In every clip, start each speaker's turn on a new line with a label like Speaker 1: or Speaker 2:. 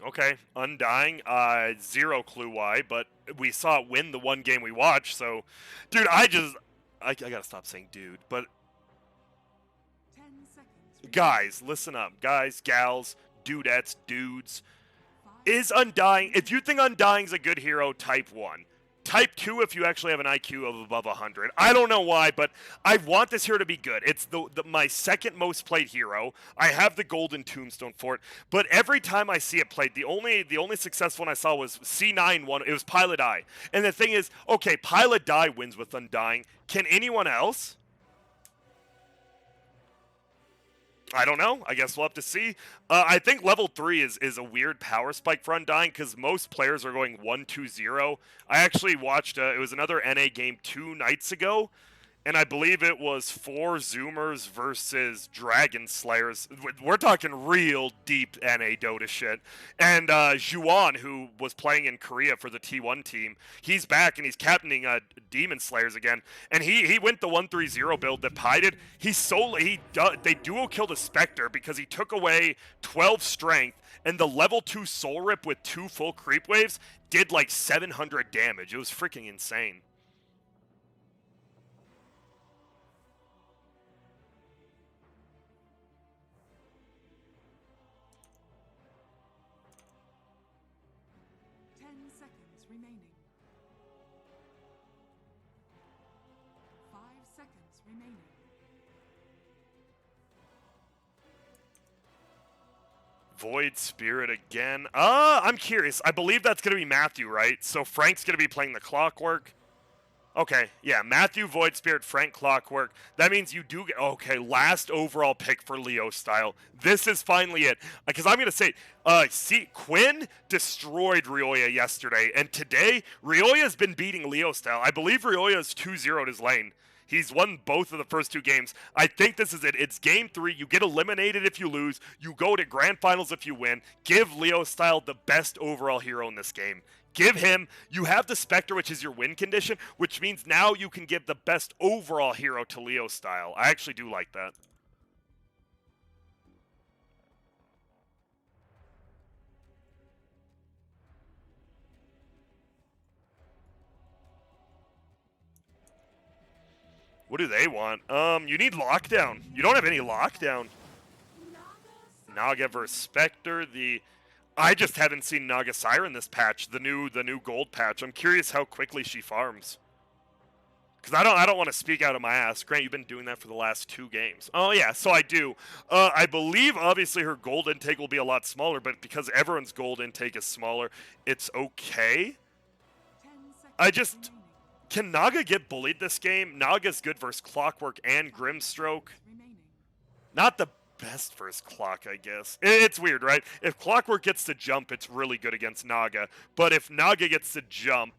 Speaker 1: Okay, Undying, zero clue why, but we saw it win the one game we watched, so... Dude, I gotta stop saying dude, but...
Speaker 2: 10 seconds.
Speaker 1: Guys, listen up. Guys, gals, dudettes, dudes. Is Undying... If you think Undying's a good hero, type 1. Type 2 if you actually have an IQ of above 100. I don't know why, but I want this hero to be good. It's my second most played hero. I have the golden tombstone for it, but every time I see it played, the only successful one I saw was C9 one. It was Pilot Eye. And the thing is, okay, Pilot Eye wins with Undying. Can anyone else? I don't know. I guess we'll have to see. I think level 3 is a weird power spike for Undying because most players are going 1-2-0. I actually watched, it was another NA game 2 nights ago, and I believe it was 4 Zoomers versus Dragon Slayers. We're talking real deep NA Dota shit. And Juan, who was playing in Korea for the T1 team, he's back and he's captaining Demon Slayers again. And he went the 1-3-0 build that Pi did. They duo killed a Spectre because he took away 12 strength, and the level 2 Soul Rip with 2 full creep waves did like 700 damage. It was freaking insane.
Speaker 2: Remaining. 5 seconds remaining.
Speaker 1: Void Spirit again. I'm curious. I believe that's going to be Matthew, right? So Frank's going to be playing the Clockwork. Okay, yeah, Matthew, Void Spirit, Frank, Clockwork. That means you do get... Okay, last overall pick for Leo style. This is finally it. Because I'm going to say, Quinn destroyed Rioya yesterday. And today, Rioya's been beating Leo style. I believe Rioya's 2-0'd his lane. He's won both of the first 2 games. I think this is it. It's game 3. You get eliminated if you lose. You go to grand finals if you win. Give Leo style the best overall hero in this game. Give him, you have the Spectre, which is your win condition, which means now you can give the best overall hero to Leo style. I actually do like that. What do they want? You need lockdown. You don't have any lockdown. Naga versus Spectre, I just haven't seen Naga Siren this patch, the new gold patch. I'm curious how quickly she farms. Because I don't want to speak out of my ass. Grant, you've been doing that for the last 2 games. Oh yeah, so I do. I believe obviously her gold intake will be a lot smaller, but because everyone's gold intake is smaller, it's okay. Can Naga get bullied this game? Naga's good versus Clockwork and Grimstroke. Not the best versus Clock, I guess. It's weird, right? If Clockwork gets to jump, it's really good against Naga. But if Naga gets to jump,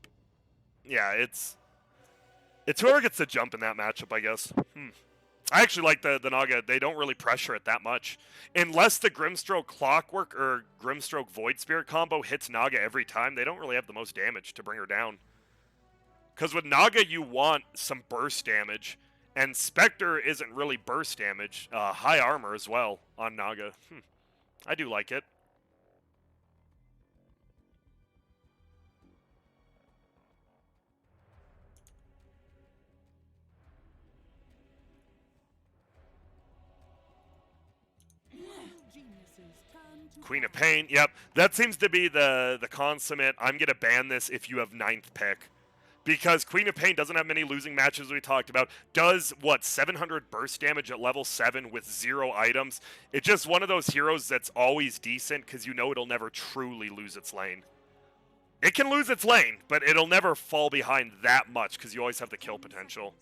Speaker 1: yeah, it's whoever gets to jump in that matchup, I guess. I actually like the Naga. They don't really pressure it that much. Unless the Grimstroke Clockwork or Grimstroke Void Spirit combo hits Naga every time, they don't really have the most damage to bring her down. Because with Naga, you want some burst damage. And Spectre isn't really burst damage. High armor as well on Naga. I do like it. Queen of Pain, yep. That seems to be the consummate, I'm going to ban this if you have 9th pick. Because Queen of Pain doesn't have many losing matches we talked about. Does, 700 burst damage at level 7 with 0 items. It's just one of those heroes that's always decent because you know it'll never truly lose its lane. It can lose its lane, but it'll never fall behind that much because you always have the kill potential.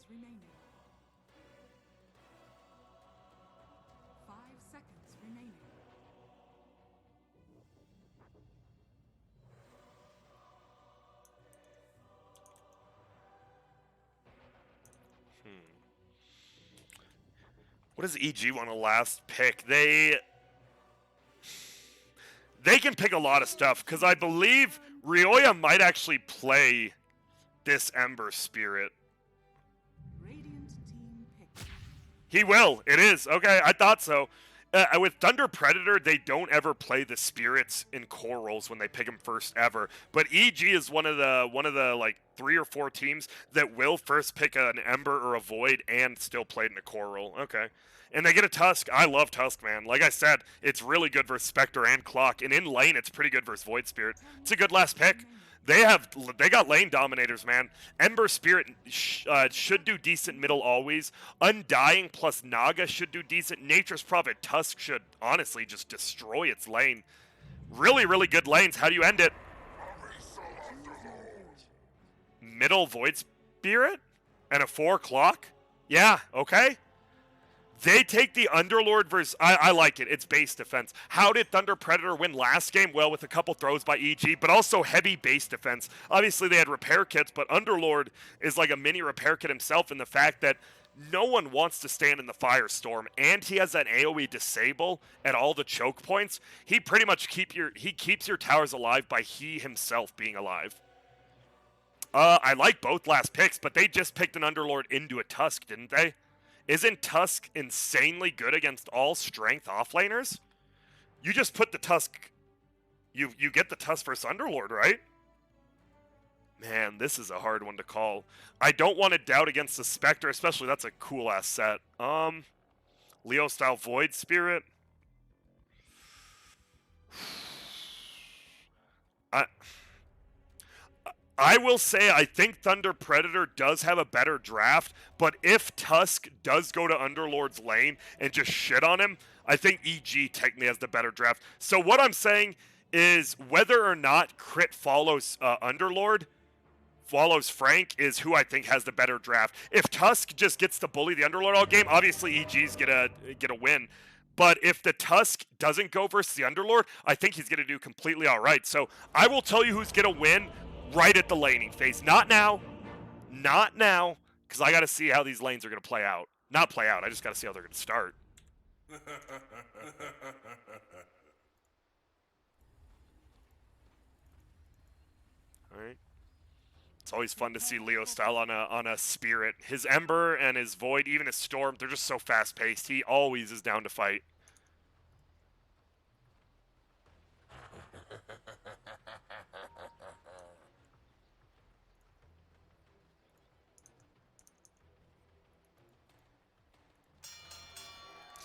Speaker 1: What does EG want to last pick? They can pick a lot of stuff, because I believe Rioya might actually play this Ember Spirit. He will. It is. Okay, I thought so. With Thunder Predator, they don't ever play the spirits in core roles when they pick them first ever. But EG is one of the like 3 or 4 teams that will first pick an Ember or a Void and still play it in a core role. Okay. And they get a Tusk. I love Tusk, man. Like I said, it's really good versus Spectre and Clock. And in lane, it's pretty good versus Void Spirit. It's a good last pick. They got lane dominators, man. Ember Spirit should do decent middle always. Undying plus Naga should do decent. Nature's Prophet Tusk should honestly just destroy its lane. Really, really good lanes. How do you end it? Middle Void Spirit and a 4 Clock? Yeah, okay. They take the Underlord versus... I like it. It's base defense. How did Thunder Predator win last game? Well, with a couple throws by EG, but also heavy base defense. Obviously, they had repair kits, but Underlord is like a mini repair kit himself in the fact that no one wants to stand in the Firestorm, and he has that AoE disable at all the choke points. He pretty much keeps your towers alive by he himself being alive. I like both last picks, but they just picked an Underlord into a Tusk, didn't they? Isn't Tusk insanely good against all strength offlaners? You just put the Tusk... You get the Tusk versus Underlord, right? Man, this is a hard one to call. I don't want to doubt against the Spectre, especially that's a cool-ass set. Leo-style Void Spirit. I will say I think Thunder Predator does have a better draft, but if Tusk does go to Underlord's lane and just shit on him, I think EG technically has the better draft. So what I'm saying is whether or not Crit follows Underlord, follows Frank, is who I think has the better draft. If Tusk just gets to bully the Underlord all game, obviously EG's get a win. But if the Tusk doesn't go versus the Underlord, I think he's going to do completely all right. So I will tell you who's going to win right at the laning phase. Not now, because I got to see how these lanes are going to play out. Not play out, I just got to see how they're going to start. All right. It's always fun to see Leo style on a Spirit. His Ember and his Void, even his Storm, they're just so fast-paced. He always is down to fight.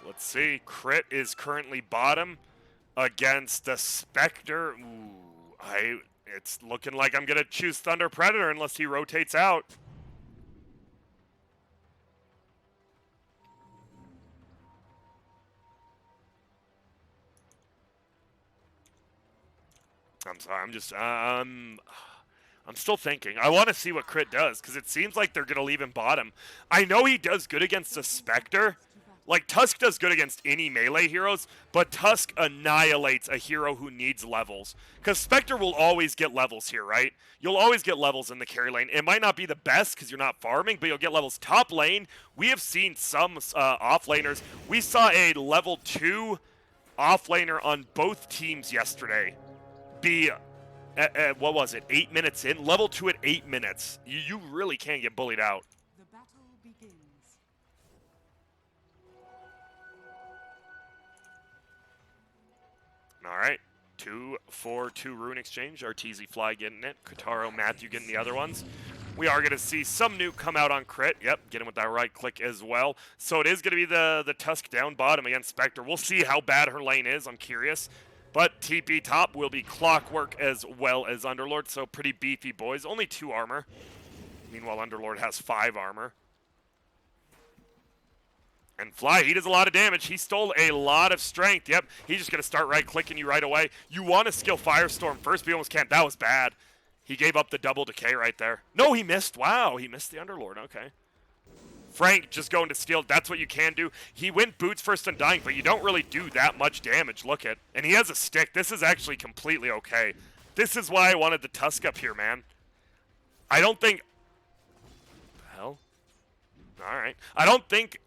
Speaker 1: Let's see. Crit is currently bottom against the Spectre. Ooh, it's looking like I'm going to choose Thunder Predator unless he rotates out. I'm sorry. I'm still thinking. I want to see what Crit does because it seems like they're going to leave him bottom. I know he does good against the Spectre. Like, Tusk does good against any melee heroes, but Tusk annihilates a hero who needs levels. Because Spectre will always get levels here, right? You'll always get levels in the carry lane. It might not be the best because you're not farming, but you'll get levels. Top lane, we have seen some offlaners. We saw a level 2 offlaner on both teams yesterday be, what was it, 8 minutes in? Level 2 at 8 minutes. You really can't get bullied out.
Speaker 2: The battle begins.
Speaker 1: All right, 2-4-2 rune exchange. Arteezy Fly getting it. Kotaro, Matthew getting the other ones. We are going to see some nuke come out on Crit. Yep, get him with that right click as well. So it is going to be the Tusk down bottom against Spectre. We'll see how bad her lane is. I'm curious. But TP top will be Clockwork as well as Underlord. So pretty beefy boys. Only 2 armor. Meanwhile, Underlord has 5 armor. And Fly, he does a lot of damage. He stole a lot of strength. Yep, he's just going to start right-clicking you right away. You want to skill Firestorm first, but you almost can't. That was bad. He gave up the double decay right there. No, he missed. Wow, he missed the Underlord. Okay. Frank just going to steal. That's what you can do. He went boots first and dying, but you don't really do that much damage. Look at. And he has a stick. This is actually completely okay. This is why I wanted the Tusk up here, man. I don't think... Hell? All right. I don't think...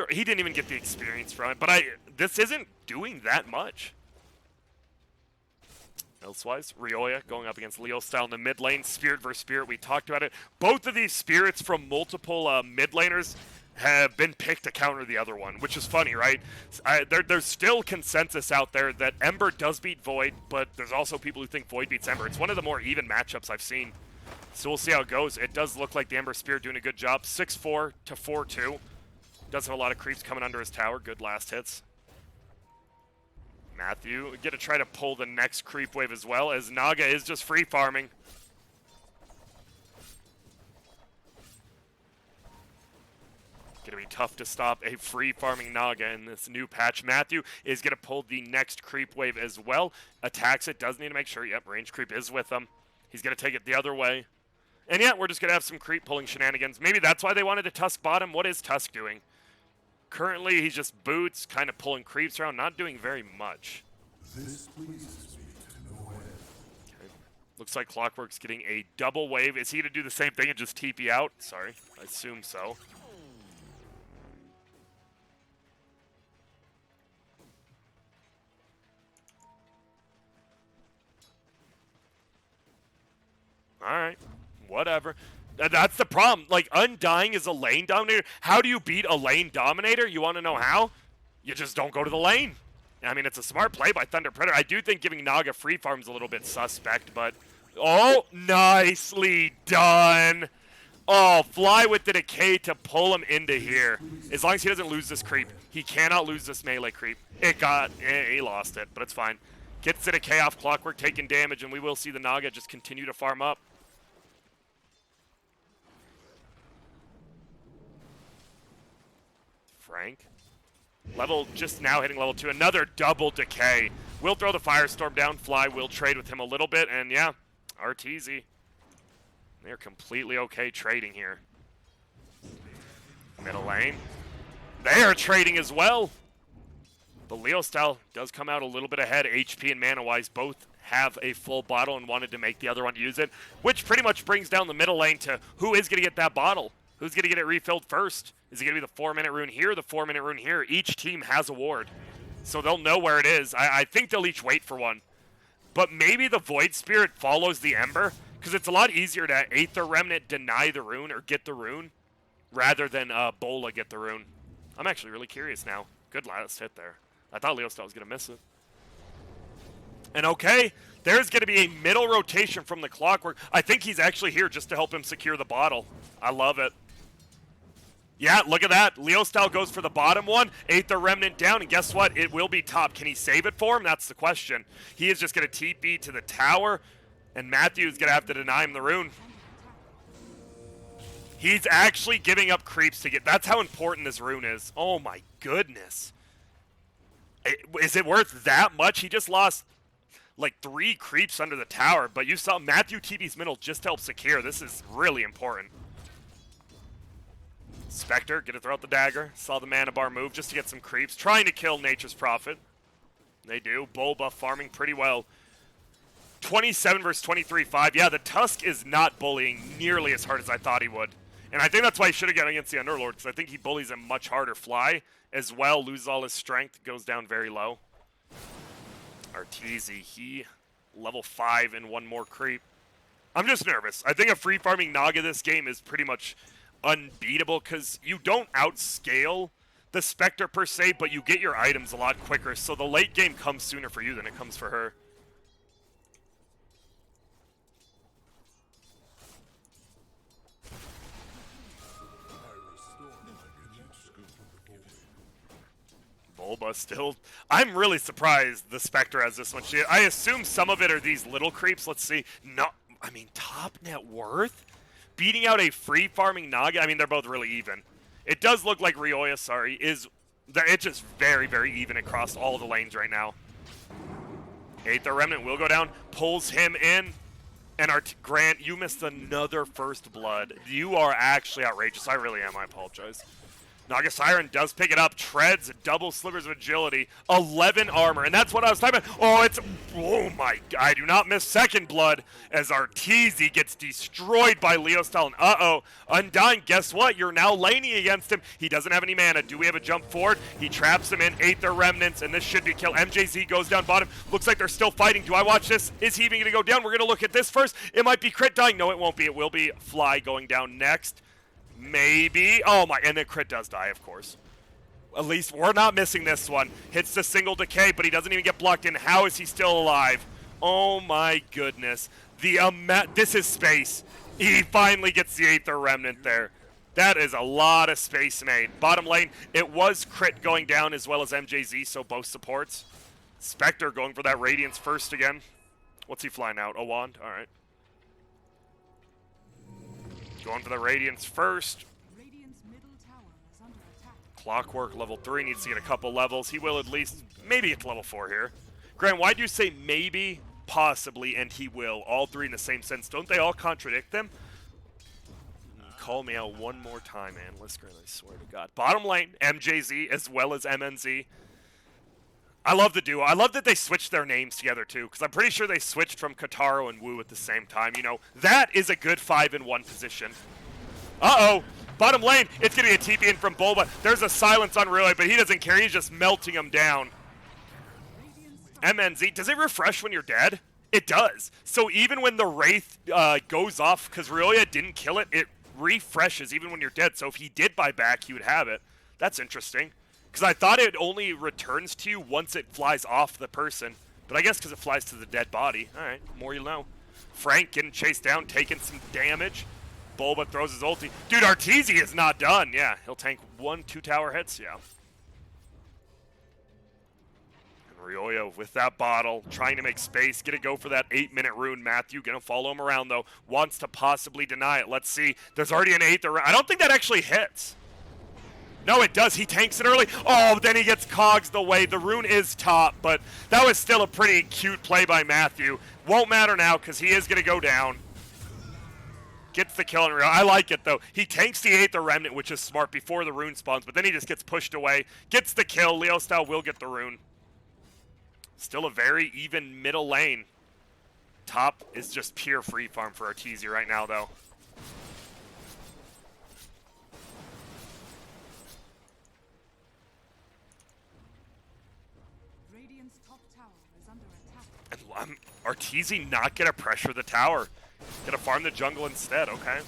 Speaker 1: He didn't even get the experience from it, but this isn't doing that much. Elsewise, Rioya going up against Leo style in the mid lane. Spirit versus Spirit, we talked about it. Both of these Spirits from multiple mid laners have been picked to counter the other one, which is funny, right? There's still consensus out there that Ember does beat Void, but there's also people who think Void beats Ember. It's one of the more even matchups I've seen. So we'll see how it goes. It does look like the Ember Spirit doing a good job. 6-4 to 4-2. Does have a lot of creeps coming under his tower. Good last hits. Matthew get to try to pull the next creep wave as well, as Naga is just free farming. Gonna be tough to stop a free farming Naga in this new patch. Matthew is gonna pull the next creep wave as well. Attacks it, does need to make sure, yep, range creep is with him. He's gonna take it the other way. And yeah, we're just gonna have some creep pulling shenanigans. Maybe that's why they wanted to Tusk bottom. What is Tusk doing? Currently, he's just boots, kind of pulling creeps around, not doing very much.
Speaker 3: This pleases me to no end.
Speaker 1: Okay. Looks like Clockwork's getting a double wave. Is he to do the same thing and just TP out? Sorry, I assume so. Alright, whatever. That's the problem. Like, Undying is a lane dominator. How do you beat a lane dominator? You want to know how? You just don't go to the lane. I mean, it's a smart play by Thunder Predator. I do think giving Naga free farm's a little bit suspect, but... Oh, nicely done. Oh, Fly with the decay to pull him into here. As long as he doesn't lose this creep. He cannot lose this melee creep. He lost it, but it's fine. Gets the decay off Clockwork, taking damage, and we will see the Naga just continue to farm up. Frank. Level just now hitting level 2. Another double decay. We'll throw the Firestorm down. Fly will trade with him a little bit. And yeah, RTZ. They're completely okay trading here. Middle lane. They are trading as well. But Leo Style does come out a little bit ahead. HP and mana-wise both have a full bottle and wanted to make the other one use it. Which pretty much brings down the middle lane to who is going to get that bottle. Who's going to get it refilled first? Is it going to be the 4-minute rune here, the 4-minute rune here? Each team has a ward, so they'll know where it is. I think they'll each wait for one. But maybe the Void Spirit follows the Ember, because it's a lot easier to Aether Remnant deny the rune or get the rune, rather than Bola get the rune. I'm actually really curious now. Good last hit there. I thought Leo Style was going to miss it. And okay, there's going to be a middle rotation from the Clockwork. I think he's actually here just to help him secure the bottle. I love it. Yeah, look at that. Leo Style goes for the bottom one. Aether Remnant down, and guess what? It will be top. Can he save it for him? That's the question. He is just going to TP to the tower, and Matthew's going to have to deny him the rune. He's actually giving up creeps to get... That's how important this rune is. Oh my goodness. Is it worth that much? He just lost like 3 creeps under the tower, but you saw Matthew TP's middle just to help secure. This is really important. Spectre, get to throw out the dagger. Saw the mana bar move just to get some creeps. Trying to kill Nature's Prophet. They do. Bulba farming pretty well. 27 versus 23-5. Yeah, the Tusk is not bullying nearly as hard as I thought he would. And I think that's why he should have gotten against the Underlord, because I think he bullies him much harder. Fly as well, loses all his strength, goes down very low. Arteezy, he level 5 and 1 more creep. I'm just nervous. I think a free farming Naga this game is pretty much unbeatable, because you don't outscale the Spectre per se, but you get your items a lot quicker, so the late game comes sooner for you than it comes for her. Bulba still... I'm really surprised the Spectre has this much. I assume some of it are these little creeps. Let's see. No, I mean, top net worth? Beating out a free farming Naga? I mean, they're both really even. It does look like Rioya, sorry, is... It's just very, very even across all the lanes right now. Aether Remnant will go down, pulls him in, and Grant, you missed another first blood. You are actually outrageous. I really am. I apologize. Naga Siren does pick it up, treads, double slivers of agility, 11 armor, and that's what I was talking about. Oh, it's, oh my God, I do not miss second blood as Arteezy gets destroyed by Leo Style. And uh-oh, Undying, guess what? You're now laning against him. He doesn't have any mana. Do we have a jump forward? He traps him in, Aether Remnants, and this should be kill. MJZ goes down bottom. Looks like they're still fighting. Do I watch this? Is he even going to go down? We're going to look at this first. It might be crit dying. No, it won't be. It will be Fly going down next. Maybe. Oh my, and then crit does die, of course. At least we're not missing this one. Hits the single decay, but he doesn't even get blocked in. How is he still alive? Oh my goodness. This is space. He finally gets the Aether Remnant there. That is a lot of space made. Bottom lane, it was crit going down as well as MJZ, so both supports. Spectre going for that Radiance first again. What's he flying out? A wand? Alright. Going for the Radiance first.
Speaker 2: Radiant's middle tower is under attack.
Speaker 1: Clockwork level 3 needs to get a couple levels. He will at least maybe get to level 4 here. Grant, why do you say maybe, possibly, and he will? All three in the same sense. Don't they all contradict them? Call me out one more time, Analyst Grant, I swear to God. Bottom lane, MJZ as well as MNZ. I love the duo. I love that they switched their names together, too, because I'm pretty sure they switched from Kataro and Wu at the same time. You know, that is a good 5-in-1 position. Uh-oh. Bottom lane, it's going to be a TP in from Bulba. There's a silence on Relay, but he doesn't care. He's just melting him down. MNZ, does it refresh when you're dead? It does. So even when the Wraith goes off, because Ryoya didn't kill it, it refreshes even when you're dead. So if he did buy back, he would have it. That's interesting. Because I thought it only returns to you once it flies off the person. But I guess because it flies to the dead body. Alright, more you'll know. Frank getting chased down, taking some damage. Bulba throws his ulti. Dude, Arteezy is not done. Yeah, he'll tank 1-2 tower hits. Yeah. And Ryoya with that bottle, trying to make space. Gonna go for that 8-minute rune. Matthew gonna follow him around, though. Wants to possibly deny it. Let's see. There's already an 8th around. I don't think that actually hits. No, it does. He tanks it early. Oh, then he gets cogs the way. The rune is top, but that was still a pretty cute play by Matthew. Won't matter now because he is going to go down. Gets the kill in real. I like it, though. He tanks the Aether Remnant, which is smart, before the rune spawns, but then he just gets pushed away. Gets the kill. Leo style will get the rune. Still a very even middle lane. Top is just pure free farm for Arteezy right now, though.
Speaker 2: Radiant's top tower is under attack.
Speaker 1: And Arteezy not gonna pressure the tower. Gonna farm the jungle instead, okay.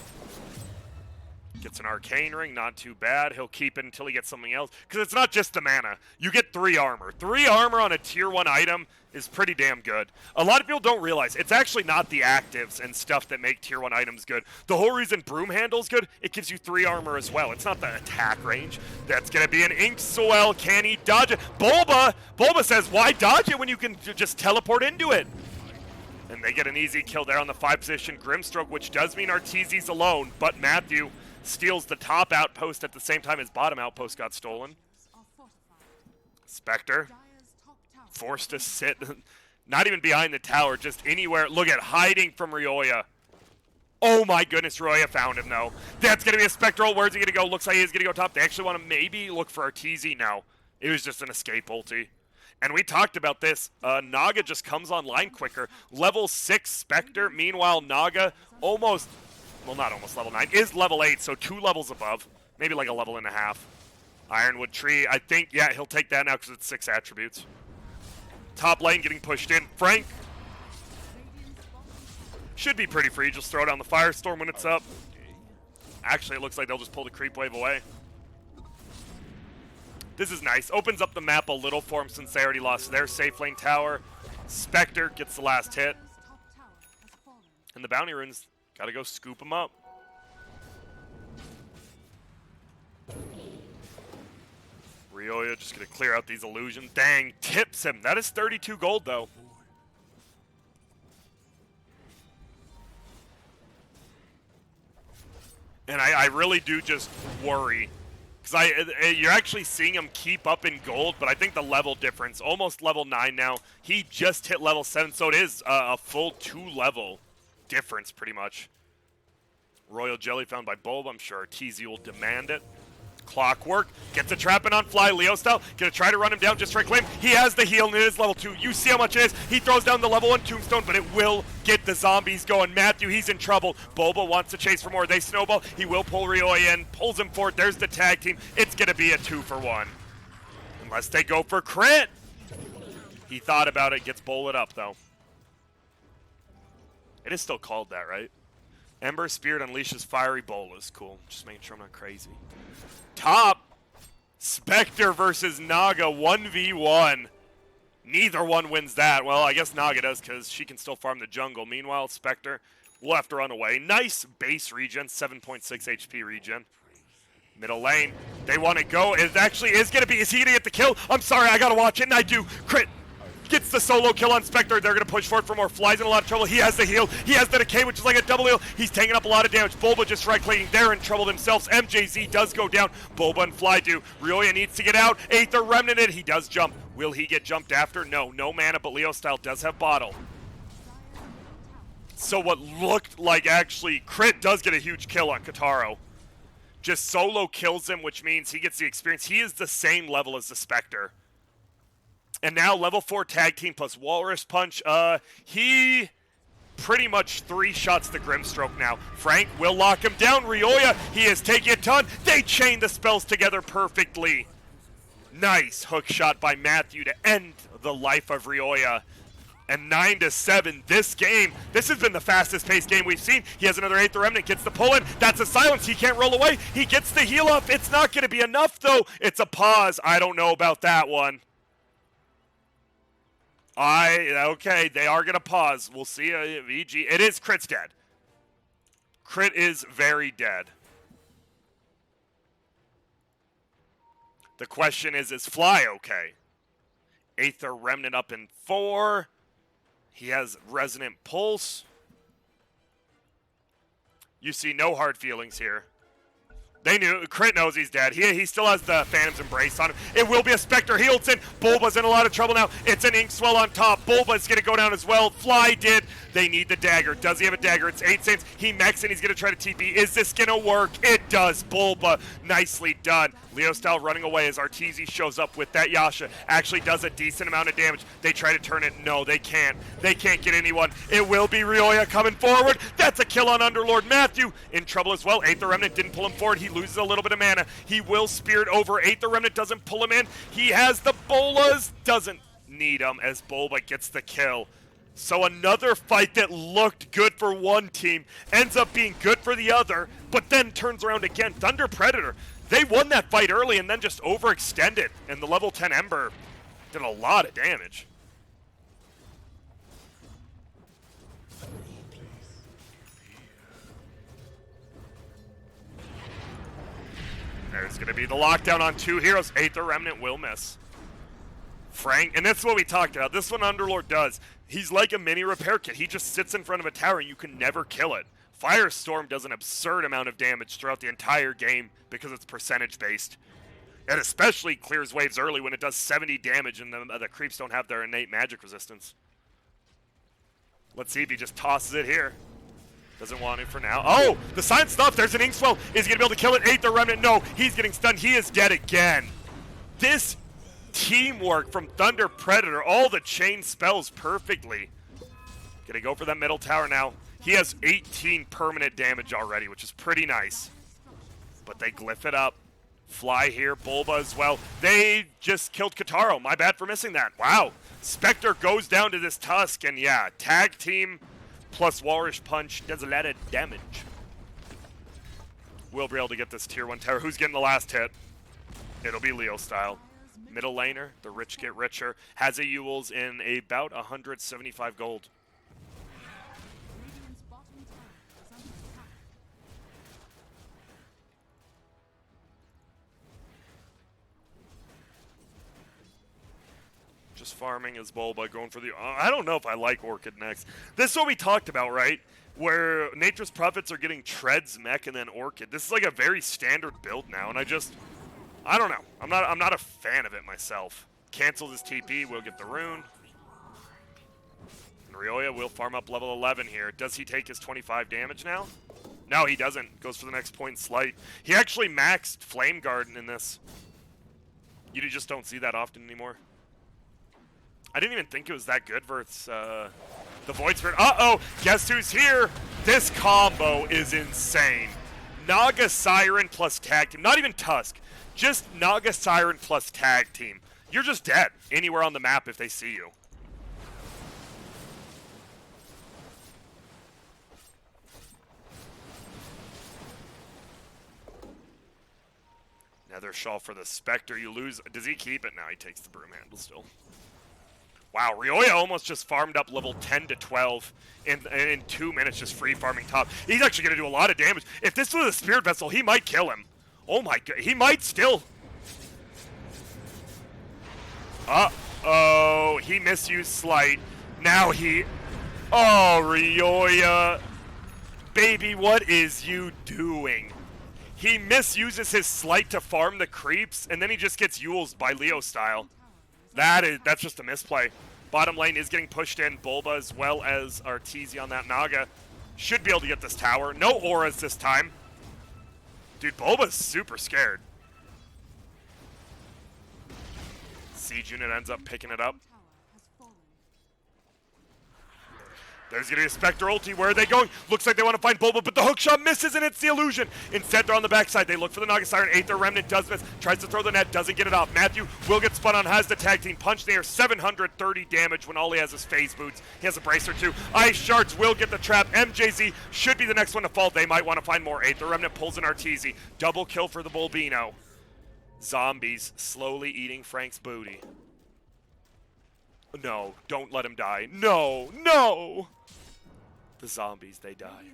Speaker 1: Gets an arcane ring, not too bad. He'll keep it until he gets something else. Because it's not just the mana. You get 3 armor. 3 armor on a tier 1 item is pretty damn good. A lot of people don't realize it's actually not the actives and stuff that make tier 1 items good. The whole reason Broom Handle's good, it gives you 3 armor as well. It's not the attack range. That's going to be an Ink Swell. Can he dodge it? Bulba says, why dodge it when you can just teleport into it? And they get an easy kill there on the 5 position Grimstroke, which does mean Arteezy's alone, but Matthew steals the top outpost at the same time his bottom outpost got stolen.
Speaker 2: Are fortified.
Speaker 1: Spectre
Speaker 2: Dire's top tower.
Speaker 1: forced to sit, not even behind the tower, just anywhere. Look at hiding from Ryoya. Oh my goodness, Ryoya found him though. That's going to be a Spectral. Where's he going to go? Looks like he's going to go top. They actually want to maybe look for Arteezy now. It was just an escape ulti. And we talked about this. Naga just comes online quicker. Level 6 Spectre. Meanwhile, Naga almost, well, not almost level 9, is level 8, so 2 levels above. Maybe like a level and a half. Ironwood Tree, I think, yeah, he'll take that now because it's 6 attributes. Top lane getting pushed in. Frank should be pretty free. Just throw down the Firestorm when it's up. Actually, it looks like they'll just pull the creep wave away. This is nice. Opens up the map a little for them since they already lost their safe lane tower. Spectre gets the last hit.
Speaker 2: Top tower has fallen.
Speaker 1: And the bounty runes gotta go scoop them up. Ryoya just gonna clear out these illusions. Dang, tips him. That is 32 gold though. And I really do just worry. Because you're actually seeing him keep up in gold, but I think the level difference, almost level 9 now. He just hit level 7, so it is a full 2-level difference pretty much. Royal Jelly found by Bulb. I'm sure Arteezy will demand it. Clockwork gets a trap in on fly. Leo style gonna try to run him down just for a claim. He has the heal and it is level 2. You see how much it is. He throws down the level 1 tombstone, but it will get the zombies going. Matthew, he's in trouble. Bulba wants to chase for more. They snowball. He will pull Ryoya in, pulls him forward. There's the tag team. It's gonna be a 2-for-1. Unless they go for crit. He thought about it, gets bullet up though. It is still called that, right? Ember Spirit unleashes fiery bolas. Cool. Just making sure I'm not crazy. Top. Spectre versus Naga 1v1. Neither one wins that. Well, I guess Naga does because she can still farm the jungle. Meanwhile, Spectre will have to run away. Nice base regen, 7.6 HP regen. Middle lane, they want to go. It actually is going to be, is he going to get the kill? I'm sorry, I got to watch it, and I do. Crit gets the solo kill on Spectre. They're going to push forward for more. Fly's in a lot of trouble. He has the heal. He has the decay, which is like a double heal. He's taking up a lot of damage. Bulba just right-clicking. They're in trouble themselves. MJZ does go down. Bulba and Fly do. Ryoya needs to get out. Aether Remnanted. He does jump. Will he get jumped after? No. No mana, but Leo Style does have bottle. So what looked like actually Crit does get a huge kill on Kataro. Just solo kills him, which means he gets the experience. He is the same level as the Spectre. And now level 4 tag team plus Walrus Punch. He pretty much 3 shots the Grimstroke now. Frank will lock him down. Ryoya, he is taking a ton. They chain the spells together perfectly. Nice hook shot by Matthew to end the life of Ryoya. And 9-7, this game, this has been the fastest paced game we've seen. He has another Aether Remnant, gets the pull in. That's a silence, he can't roll away. He gets the heal up. It's not going to be enough though. It's a pause. I don't know about that one. Okay, they are going to pause. We'll see. VG, it is Crit's dead. Crit is very dead. The question is Fly okay? Aether Remnant up in 4. He has Resonant Pulse. You see no hard feelings here. They knew. Crit knows he's dead. He still has the Phantom's Embrace on him. It will be a Spectre. Heals in. Bulba's in a lot of trouble now. It's an Inkswell on top. Bulba's going to go down as well. Fly did. They need the dagger. Does he have a dagger? It's 8 cents. He mechs and he's going to try to TP. Is this going to work? It does. Bulba. Nicely done. Leo Style running away as Arteezy shows up with that Yasha. Actually does a decent amount of damage. They try to turn it. No, they can't. They can't get anyone. It will be Ryoya coming forward. That's a kill on Underlord. Matthew in trouble as well. Aether Remnant didn't pull him forward. He loses a little bit of mana. He will Spirit over. Aether Remnant doesn't pull him in. He has the bolas. Doesn't need him as Bulba gets the kill. So another fight that looked good for one team ends up being good for the other, but then turns around again. Thunder Predator, they won that fight early and then just overextended, and the level 10 Ember did a lot of damage. There's going to be the lockdown on 2 heroes. Aether Remnant will miss. Frank, and that's what we talked about. This one Underlord does. He's like a mini repair kit. He just sits in front of a tower and you can never kill it. Firestorm does an absurd amount of damage throughout the entire game because it's percentage based. It especially clears waves early when it does 70 damage and the creeps don't have their innate magic resistance. Let's see if he just tosses it here. Doesn't want it for now. Oh, the sign stuff. There's an Inkswell. Is he going to be able to kill it? Aether Remnant. No, he's getting stunned. He is dead again. This teamwork from Thunder Predator, all the chain spells perfectly. Gonna go for that middle tower now. He has 18 permanent damage already, which is pretty nice. But they glyph it up. Fly here, Bulba as well. They just killed Kataro. My bad for missing that. Wow. Spectre goes down to this Tusk, and yeah, tag team plus Walrus Punch does a lot of damage. We'll be able to get this tier 1 tower. Who's getting the last hit? It'll be Leo Style. Middle laner, the rich get richer, has a Ewel's in about 175 gold.
Speaker 2: Radiant's bottom tower is under attack.
Speaker 1: Just farming as Bulba, going for the... I don't know if I like Orchid next. This is what we talked about, right? Where Nature's Prophets are getting Treads, Mech, and then Orchid. This is like a very standard build now, and I don't know. I'm not a fan of it myself. Cancels his TP, we'll get the rune. And Ryoya will farm up level 11 here. Does he take his 25 damage now? No, he doesn't. Goes for the next point slight. He actually maxed Flame Garden in this. You just don't see that often anymore. I didn't even think it was that good versus the Void Spirit. Uh-oh! Guess who's here? This combo is insane. Naga Siren plus tag team. Not even Tusk. Just Naga Siren plus tag team. You're just dead anywhere on the map if they see you. Nether Shawl for the Spectre. You lose. Does he keep it? No, he takes the Broom Handle still. Wow, Ryoya almost just farmed up level 10 to 12 in 2 minutes, just free farming top. He's actually going to do a lot of damage. If this was a Spirit Vessel, he might kill him. Oh my god, he might still. Uh-oh, he misused Slight. Now he... Oh, Ryoya. Baby, what is you doing? He misuses his Slight to farm the creeps, and then he just gets Yules by Leo style. That's just a misplay. Bottom lane is getting pushed in. Bulba as well as Arteezy on that Naga. Should be able to get this tower. No auras this time. Dude, Bulba's super scared. Siege unit ends up picking it up. There's going to be a Spectre ulti. Where are they going? Looks like they want to find Bulba, but the hookshot misses, and it's the illusion. Instead, they're on the backside. They look for the Naga Siren. Aether Remnant does miss. Tries to throw the net. Doesn't get it off. Matthew will get spun on. Has the tag team. Punch in the air. 730 damage when all he has is phase boots. He has a bracer too. Ice Shards will get the trap. MJZ should be the next one to fall. They might want to find more. Aether Remnant pulls in Arteezy. Double kill for the Bulbino. Zombies slowly eating Frank's booty. No, don't let him die. No, no! The zombies, they die.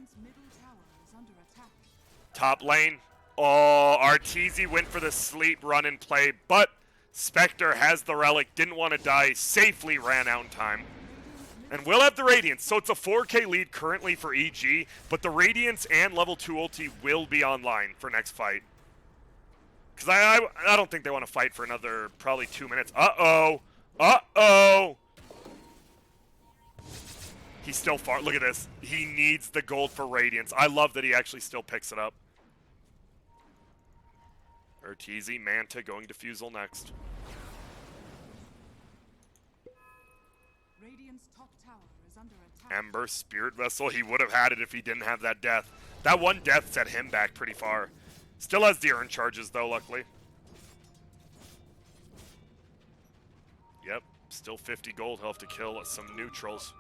Speaker 1: Top lane. Oh, Arteezy went for the sleep run and play, but Spectre has the relic, didn't want to die, safely ran out in time. And we'll have the Radiance, so it's a 4K lead currently for EG, but the Radiance and level 2 ulti will be online for next fight. Because I don't think they want to fight for another probably 2 minutes. Uh-oh. Uh-oh. He's still far. Look at this. He needs the gold for Radiance. I love that he actually still picks it up. Arteezy, Manta going Diffusal next.
Speaker 2: Radiant's top tower is under attack.
Speaker 1: Ember, Spirit Vessel. He would have had it if he didn't have that death. That one death set him back pretty far. Still has the urn charges though, luckily. Yep, still 50 gold. He'll have to kill some neutrals.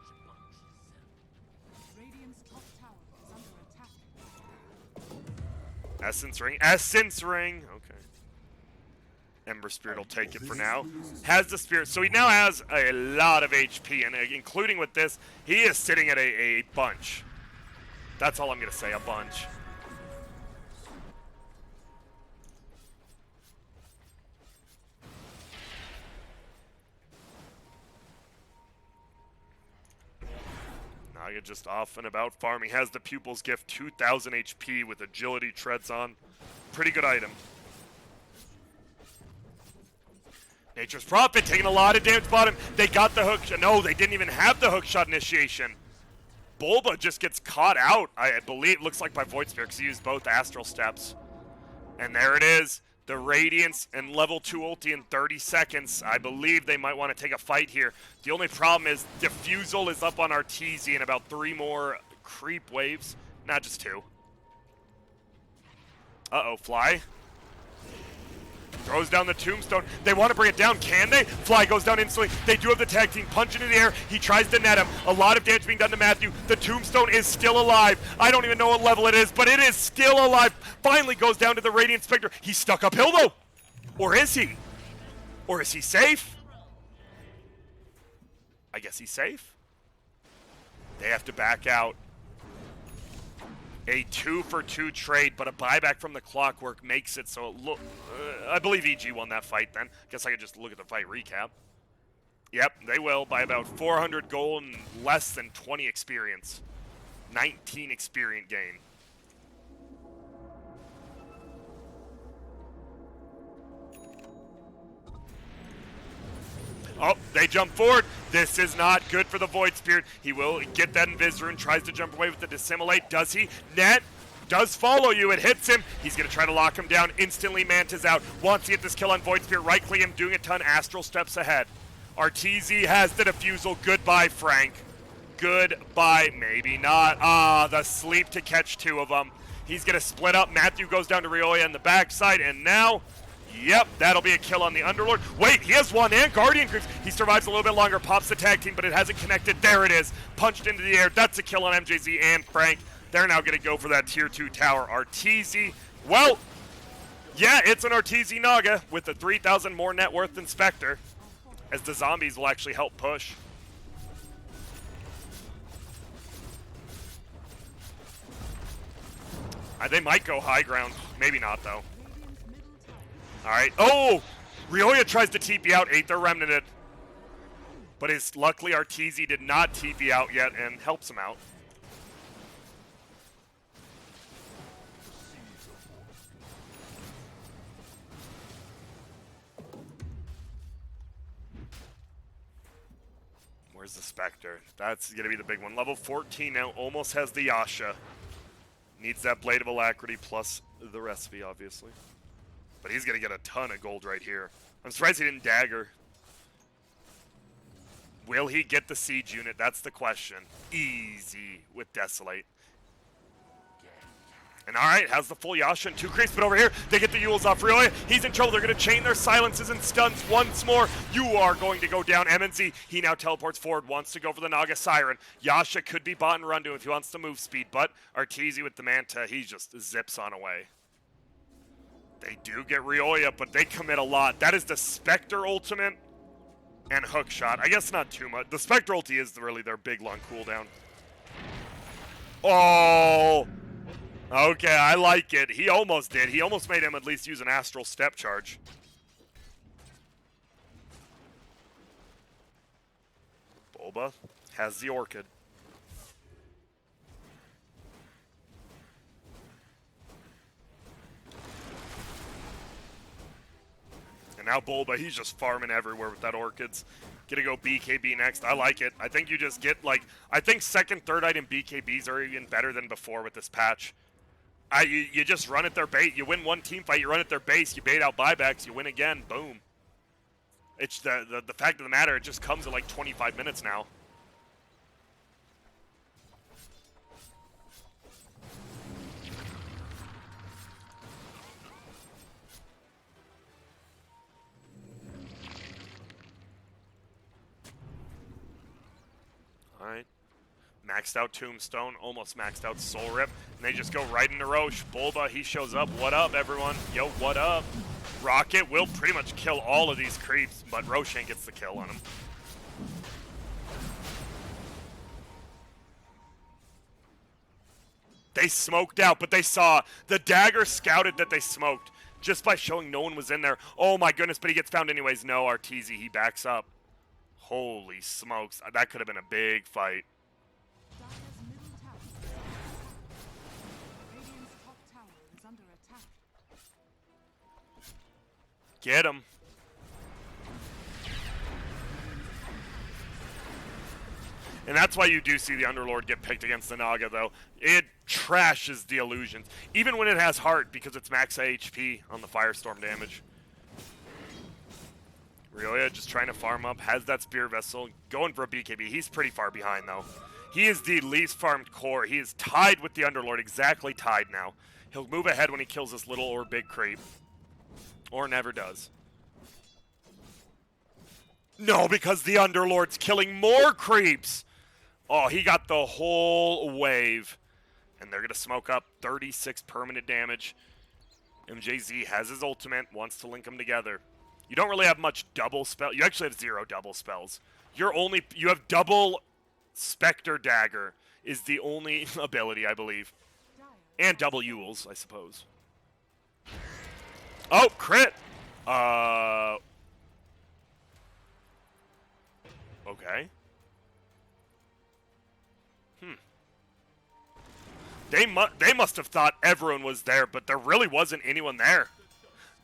Speaker 2: Radiant's top tower is under attack.
Speaker 1: Essence Ring. Essence Ring! Okay. Ember Spirit will take it for now. Has the Spirit. So he now has a lot of HP, and including with this, he is sitting at a bunch. That's all I'm going to say, a bunch. Naga just off and about farming. Has the Pupil's Gift, 2,000 HP with agility treads on. Pretty good item. Nature's Prophet taking a lot of damage bottom. They got the hook. No, they didn't even have the hookshot initiation. Bulba just gets caught out, I believe. Looks like by Void Spear because he used both Astral Steps. And there it is. The Radiance and level 2 ulti in 30 seconds. I believe they might want to take a fight here. The only problem is Diffusal is up on Arteezy and about 3 more creep waves. Not just 2. Uh-oh, Fly. Throws down the Tombstone. They want to bring it down, can they? Fly goes down instantly. They do have the tag team. Punch into the air. He tries to net him. A lot of damage being done to Matthew. The Tombstone is still alive. I don't even know what level it is, but it is still alive. Finally goes down to the Radiant Spectre. He's stuck uphill, though. Or is he? Or is he safe? I guess he's safe. They have to back out. A 2-for-2 trade, but a buyback from the Clockwork makes it so it look... I believe EG won that fight then. Guess I could just look at the fight recap. Yep, they will by about 400 gold and less than 20 experience. 19 experience gain. Oh, they jump forward. This is not good for the Void Spirit. He will get that Invis Rune, tries to jump away with the Dissimulate. Does he? Net does follow you. It hits him. He's going to try to lock him down. Instantly, Manta's out. Wants to get this kill on Void Spirit. Right-click him, doing a ton. Astral steps ahead. Arteezy has the Diffusal. Goodbye, Frank. Goodbye. Maybe not. Ah, the sleep to catch 2 of them. He's going to split up. Matthew goes down to Ryoya on the backside, and now... Yep, that'll be a kill on the Underlord. Wait, he has 1 and Guardian Creeps. He survives a little bit longer, pops the tag team, but it hasn't connected. There it is. Punched into the air. That's a kill on MJZ and Frank. They're now going to go for that tier 2 tower. Arteezy, well, Yeah, it's an Arteezy Naga with the 3,000 more net worth than Spectre, as the zombies will actually help push. They might go high ground. Maybe not, though. All right. Oh! Ryoya tries to TP out, ate their Remnanted. But luckily Arteezy did not TP out yet and helps him out. Where's the Spectre? That's going to be the big one. Level 14 now, almost has the Yasha. Needs that Blade of Alacrity plus the recipe, obviously. But he's going to get a ton of gold right here. I'm surprised he didn't dagger. Will he get the siege unit? That's the question. Easy with Desolate. And alright, has the full Yasha and 2 creeps, but over here, they get the Yules off Ryoya. He's in trouble. They're going to chain their silences and stuns once more. You are going to go down. MNZ, he now teleports forward, wants to go for the Naga Siren. Yasha could be bot and run to him if he wants to move speed, but Arteezy with the Manta, he just zips on away. They do get Ryoya, but they commit a lot. That is the Spectre ultimate and hook shot. I guess not too much. The Spectre ulti is really their big long cooldown. Oh! Okay, I like it. He almost did. He almost made him at least use an Astral Step Charge. Bulba has the Orchid. And now Bulba, he's just farming everywhere with that Orchids. Gonna go BKB next. I like it. I think you just get, like, I think second, third item BKBs are even better than before with this patch. You just run at their bait. You win one team fight, you run at their base, you bait out buybacks, you win again, boom. It's the fact of the matter, it just comes in like 25 minutes now. All right. Maxed out Tombstone, almost maxed out Soul Rip, and they just go right into Roche. Bulba, he shows up. What up, everyone? Yo, what up? Rocket will pretty much kill all of these creeps, but Roshan gets the kill on him. They smoked out, but they saw the dagger scouted that they smoked just by showing no one was in there. Oh my goodness, but he gets found anyways. No, Arteezy, he backs up. Holy smokes, that could have been a big fight. Get him. And that's why you do see the Underlord get picked against the Naga, though. It trashes the illusions, even when it has heart, because it's max HP on the Firestorm damage. Ryoya just trying to farm up, has that Spear Vessel, going for a BKB. He's pretty far behind, though. He is the least farmed core. He is tied with the Underlord, exactly tied now. He'll move ahead when he kills this little or big creep. Or never does. No, because the Underlord's killing more creeps. Oh, he got the whole wave. And they're going to smoke up 36 permanent damage. MJZ has his ultimate, wants to link them together. You don't really have much double spell. You actually have 0 double spells. You have double Spectre Dagger is the only ability, I believe. And double Yules, I suppose. Oh, crit! Okay. They must have thought everyone was there, but there really wasn't anyone there.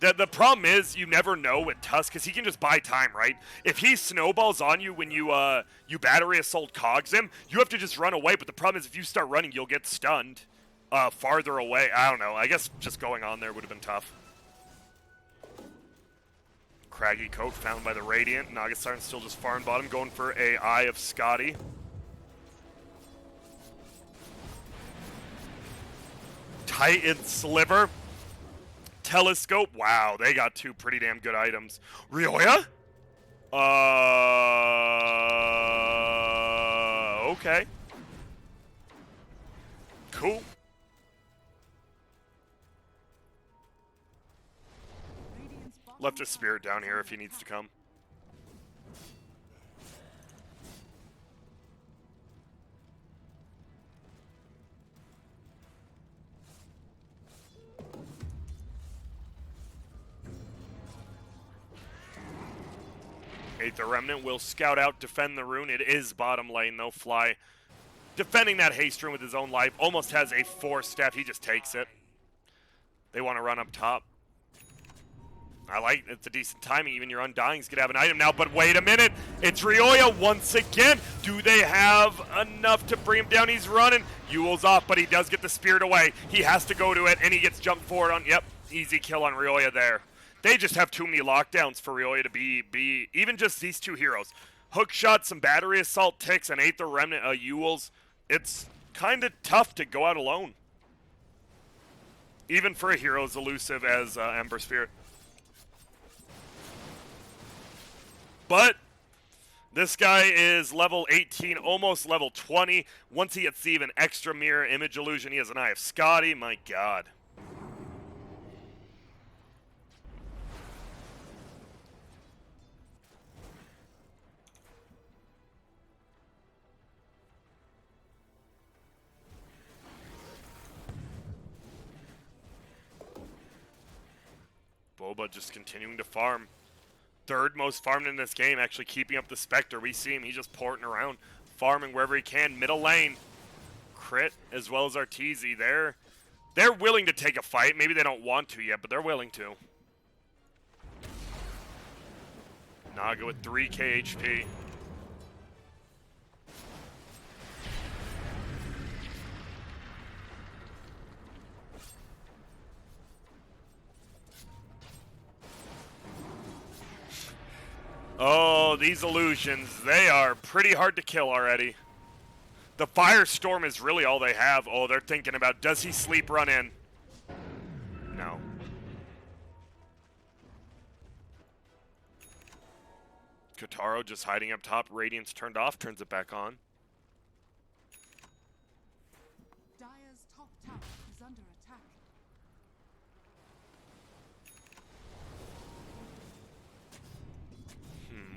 Speaker 1: The problem is you never know with Tusk because he can just buy time, right? If he snowballs on you when you battery assault cogs him, you have to just run away. But the problem is if you start running, you'll get stunned farther away. I don't know. I guess just going on there would have been tough. Craggy Coat found by the Radiant. Nagasarn still just farm bottom, going for a Eye of Scotty. Titan Sliver. Telescope. Wow, they got 2 pretty damn good items. Ryoya? Okay. Cool. Left his spirit down here if he needs to come. Aether Remnant will scout out, defend the rune. It is bottom lane, though. Fly defending that haste rune with his own life. Almost has a 4-step. He just takes it. They want to run up top. I like it's a decent timing. Even your Undying's gonna have an item now. But wait a minute. It's Ryoya once again. Do they have enough to bring him down? He's running. Yule's off, but he does get the spirit away. He has to go to it, and he gets jumped forward on. Yep, easy kill on Ryoya there. They just have too many lockdowns for Ryoya to be even just these two heroes. Hook shot, some battery assault ticks, and Aether Remnant, Yule's. It's kind of tough to go out alone. Even for a hero as elusive as Ember Spirit. But this guy is level 18, almost level 20. Once he gets even extra mirror image illusion, he has an Eye of Scotty. My god. Boba just continuing to farm. Third most farmed in this game, actually keeping up the Spectre. We see him, he's just porting around, farming wherever he can. Middle lane, Crit as well as Arteezy. They're willing to take a fight. Maybe they don't want to yet, but they're willing to. Naga with 3k HP. Oh, these illusions, they are pretty hard to kill already. The Firestorm is really all they have. Oh, they're thinking about, does he sleep run in? No. Kotaro just hiding up top. Radiance turned off, turns it back on.
Speaker 2: Dire's top tower is under attack.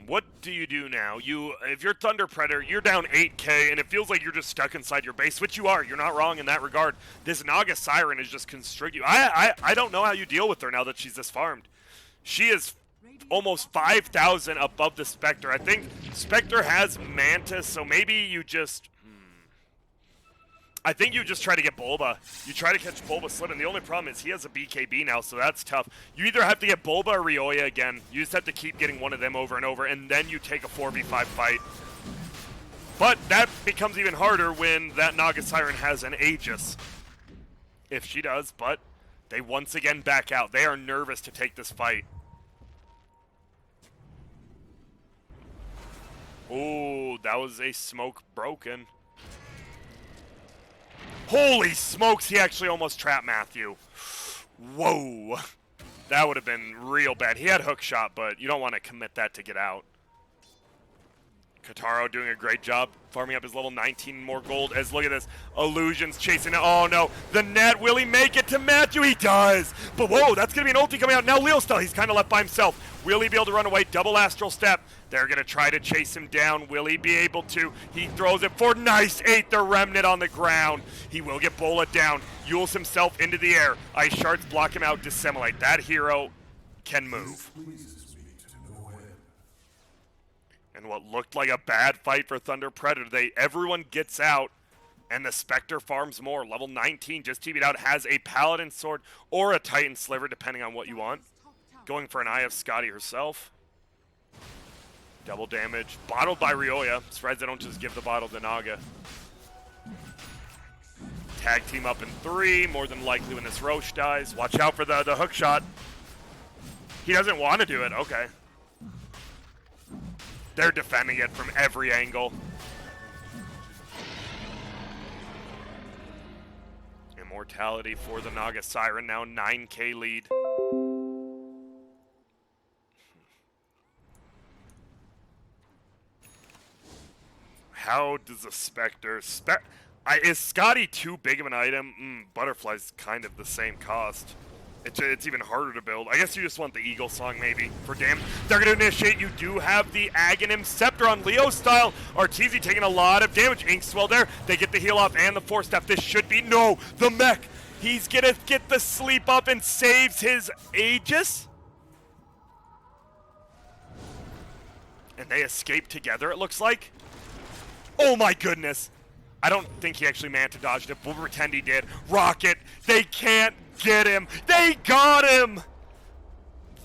Speaker 1: What do you do now? If you're Thunder Predator, you're down 8k, and it feels like you're just stuck inside your base, which you are. You're not wrong in that regard. This Naga Siren is just constrict you. I don't know how you deal with her now that she's this farmed. She is almost 5,000 above the Spectre. I think Spectre has Mantis, so maybe you just... I think you just try to get Bulba. You try to catch Bulba slipping. The only problem is he has a BKB now, so that's tough. You either have to get Bulba or Ryoya again. You just have to keep getting one of them over and over, and then you take a 4v5 fight. But that becomes even harder when that Naga Siren has an Aegis. If she does, but they once again back out. They are nervous to take this fight. Oh, that was a smoke broken. Holy smokes, he actually almost trapped Matthew. Whoa. That would have been real bad. He had hook shot, but you don't want to commit that to get out. Kotaro doing a great job farming up his level 19 more gold as look at this. Illusions chasing it. Oh no. The net. Will he make it to Matthew? He does. But whoa, that's going to be an ulti coming out. Now Leo still. He's kind of left by himself. Will he be able to run away? Double astral step. They're going to try to chase him down. Will he be able to? He throws it for nice. Aether Remnant on the ground. He will get Bola down. Yules himself into the air. Ice shards block him out. Dissimulate. That hero can move. And what looked like a bad fight for Thunder Predator, everyone gets out, and the Spectre farms more. Level 19, just TV'd out, has a Paladin Sword or a Titan Sliver, depending on what you want. Going for an Eye of Scotty herself. Double damage. Bottled by Ryoya. Surprised they don't just give the bottle to Naga. Tag team up in 3, more than likely when this Roche dies. Watch out for the hook shot. He doesn't want to do it. Okay. They're defending it from every angle. Immortality for the Naga Siren, now 9k lead. How does the Spectre... is Scotty too big of an item? Butterfly's kind of the same cost. It's even harder to build. I guess you just want the Eagle song, maybe, for damage. They're going to initiate. You do have the Aghanim Scepter on Leo style. Arteezy taking a lot of damage. Inkswell there. They get the heal off and the Force Staff. This should be... No! The mech! He's going to get the sleep up and saves his Aegis. And they escape together, it looks like. Oh my goodness! I don't think he actually managed to dodge it. We'll pretend he did. Rocket! They can't get him! They got him!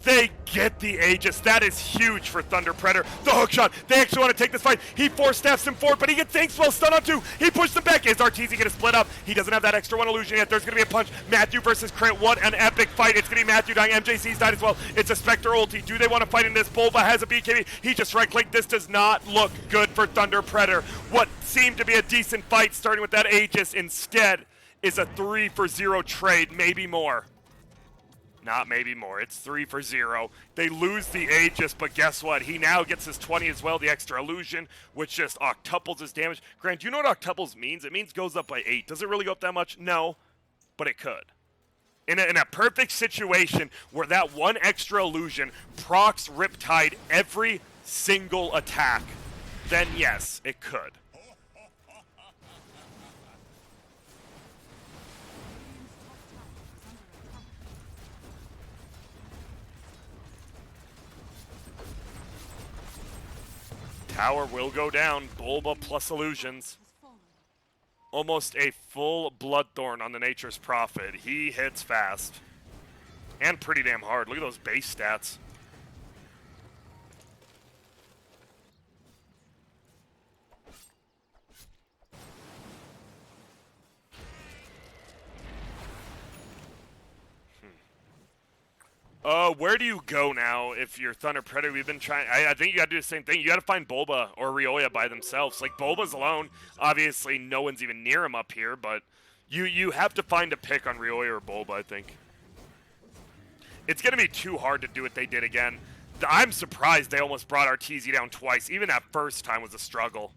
Speaker 1: They get the Aegis. That is huge for Thunder Predator. The hook shot. They actually want to take this fight. He force staffs him forward, but he gets Inkswell stun on two. He pushed him back. Is Arteezy going to split up? He doesn't have that extra one illusion yet. There's going to be a punch. Matthew versus Crit. What an epic fight. It's going to be Matthew dying. MJC's died as well. It's a Spectre ulti. Do they want to fight in this? Bulba has a BKB. He just right-clicked. This does not look good for Thunder Predator. What seemed to be a decent fight starting with that Aegis instead is a 3-for-0 trade, maybe more. Not maybe more. It's 3-for-0. They lose the Aegis, but guess what? He now gets his 20 as well, the extra illusion, which just octuples his damage. Grant, do you know what octuples means? It means goes up by 8. Does it really go up that much? No, but it could. In a perfect situation where that one extra illusion procs Riptide every single attack, then yes, it could. Tower will go down. Bulba plus illusions. Almost a full Bloodthorn on the Nature's Prophet. He hits fast. And pretty damn hard. Look at those base stats. Where do you go now if you're Thunder Predator? We've been trying... I think you gotta do the same thing. You gotta find Bulba or Ryoya by themselves. Like, Bulba's alone. Obviously, no one's even near him up here, but you have to find a pick on Ryoya or Bulba, I think. It's gonna be too hard to do what they did again. I'm surprised they almost brought Arteezy down twice. Even that first time was a struggle.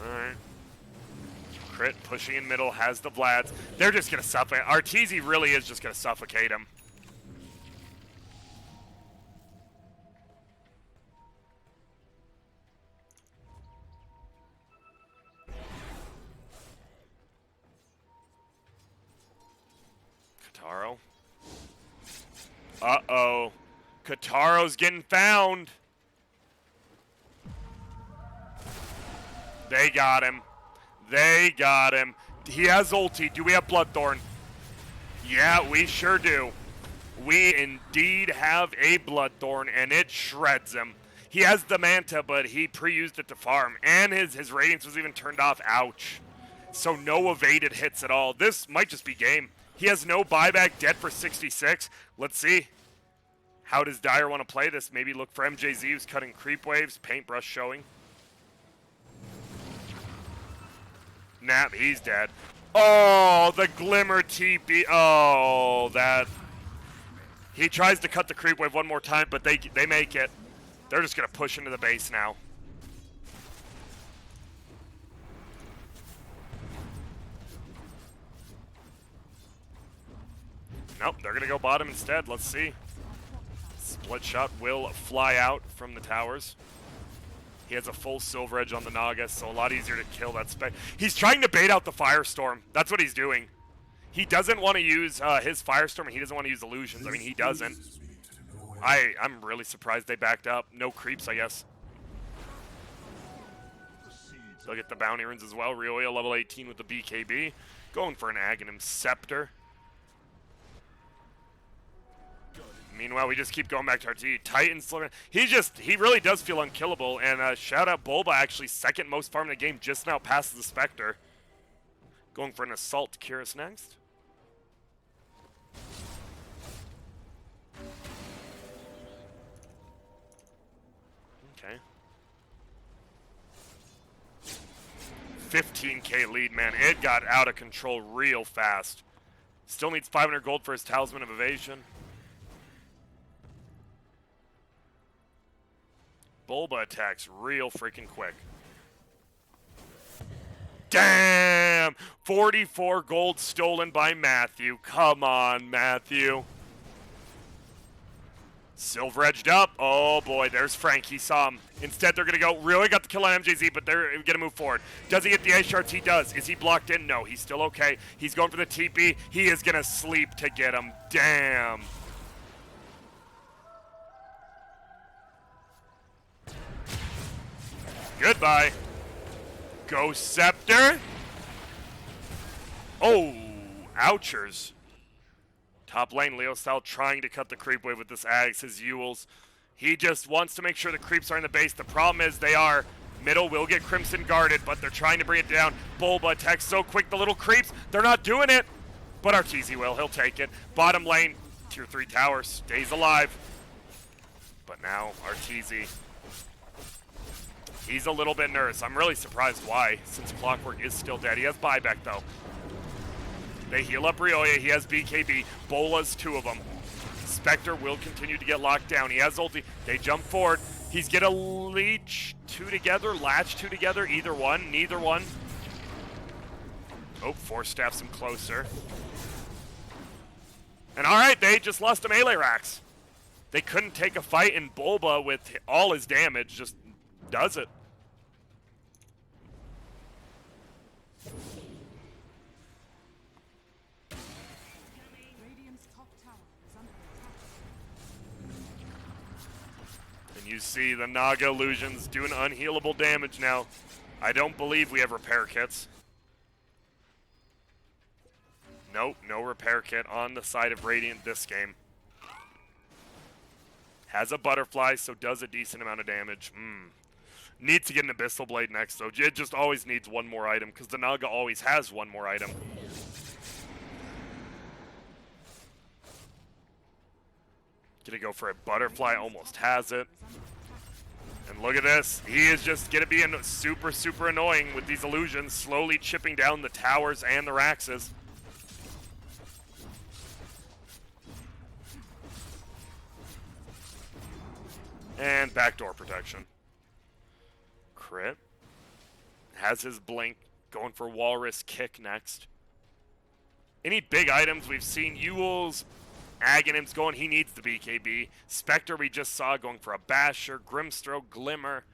Speaker 1: Alright. Crit pushing in middle, has the Vlads. They're just going to suffocate. Arteezy really is just going to suffocate him. Kataro. Uh-oh. Kataro's getting found. They got him. They got him. He has ulti. Do we have Bloodthorn? Yeah, we sure do. We indeed have a Bloodthorn, and it shreds him. He has the Manta, but he pre-used it to farm, and his radiance was even turned off. Ouch. So no evaded hits at all. This might just be game. He has no buyback, dead for 66. Let's see. How does Dyer want to play this? Maybe look for MJZ, who's cutting creep waves, paintbrush showing. Nap, he's dead. Oh, the Glimmer TP. Oh, that. He tries to cut the creep wave one more time, but they make it. They're just going to push into the base now. Nope, they're going to go bottom instead. Let's see. Split shot will fly out from the towers. He has a full Silver Edge on the Naga, so a lot easier to kill that spec. He's trying to bait out the Firestorm. That's what he's doing. He doesn't want to use his Firestorm, and he doesn't want to use illusions. I mean, he doesn't. I'm really surprised they backed up. No creeps, I guess. They'll get the bounty runes as well. Ryoya level 18 with the BKB. Going for an Aghanim Scepter. Meanwhile, we just keep going back to RT. Titan Sliver. He really does feel unkillable. And shout out Bulba, actually second most farm in the game, just now passes the Spectre. Going for an Assault Curious next. Okay. 15k lead, man. It got out of control real fast. Still needs 500 gold for his Talisman of Evasion. Bulba attacks real freaking quick. Damn! 44 gold stolen by Matthew. Come on, Matthew. Silver edged up. Oh boy, there's Frank. He saw him. Instead, they're going to go. Really got the kill on MJZ, but they're going to move forward. Does he get the ice shards? He does. Is he blocked in? No, he's still okay. He's going for the TP. He is going to sleep to get him. Damn. Goodbye. Ghost Scepter. Oh, ouchers. Top lane, Leo style trying to cut the creep wave with this Axe, his Ewells. He just wants to make sure the creeps are in the base. The problem is they are. Middle will get Crimson guarded, but they're trying to bring it down. Bulba attacks so quick, the little creeps, they're not doing it. But Arteezy will, he'll take it. Bottom lane, tier 3 tower, stays alive. But now, Arteezy, he's a little bit nervous. I'm really surprised why, since Clockwork is still dead. He has buyback though. They heal up Ryoya, he has BKB. Bola's 2 of them. Spectre will continue to get locked down. He has ulti. They jump forward. He's gonna leech 2 together, latch 2 together, either one, neither one. Oh, Force staffs him closer. And alright, they just lost a melee Rax. They couldn't take a fight, and Bulba, with all his damage, just does it.
Speaker 2: Radiant's top tower is under attack.
Speaker 1: And you see the Naga illusions doing unhealable damage now. I don't believe we have repair kits. Nope, no repair kit on the side of Radiant this game. Has a butterfly, so does a decent amount of damage. Needs to get an Abyssal Blade next, though. It just always needs one more item, because the Naga always has one more item. Gonna go for a butterfly, almost has it. And look at this. He is just gonna be super, super annoying with these illusions, slowly chipping down the towers and the Raxes. And backdoor protection. Crit. Has his blink. Going for Walrus Kick next. Any big items we've seen? Ewells, Aghanim's going. He needs the BKB. Spectre we just saw going for a Basher. Grimstroke, Glimmer.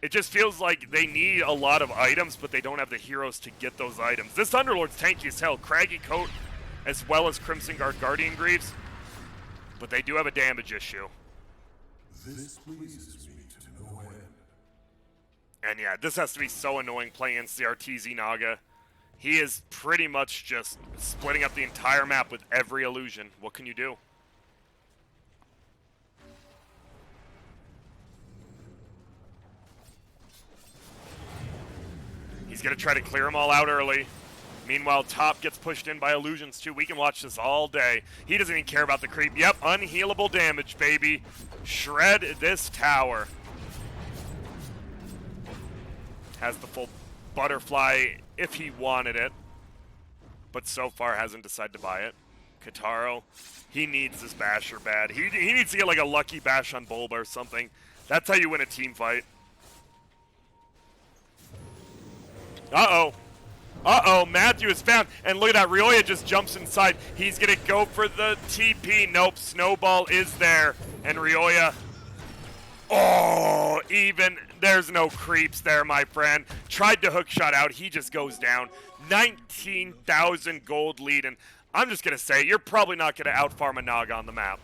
Speaker 1: It just feels like they need a lot of items, but they don't have the heroes to get those items. This Underlord's tanky as hell. Craggy Coat as well as Crimson Guard Guardian Greaves. But they do have a damage issue.
Speaker 3: This pleases me to no end.
Speaker 1: And yeah, this has to be so annoying playing against the Arteezy Naga. He is pretty much just splitting up the entire map with every illusion. What can you do? He's going to try to clear them all out early. Meanwhile, top gets pushed in by illusions too. We can watch this all day. He doesn't even care about the creep. Yep, unhealable damage, baby. Shred this tower. Has the full butterfly if he wanted it, but so far hasn't decided to buy it. Kataro, he needs this Basher bad. He needs to get like a lucky bash on Bulba or something. That's how you win a team fight. Uh-oh. Uh-oh, Matthew is found. And look at that, Ryoya just jumps inside. He's going to go for the TP. Nope, Snowball is there. And Ryoya, oh, even, there's no creeps there, my friend. Tried to hook shot out. He just goes down. 19,000 gold lead. And I'm just going to say, you're probably not going to outfarm a Naga on the map.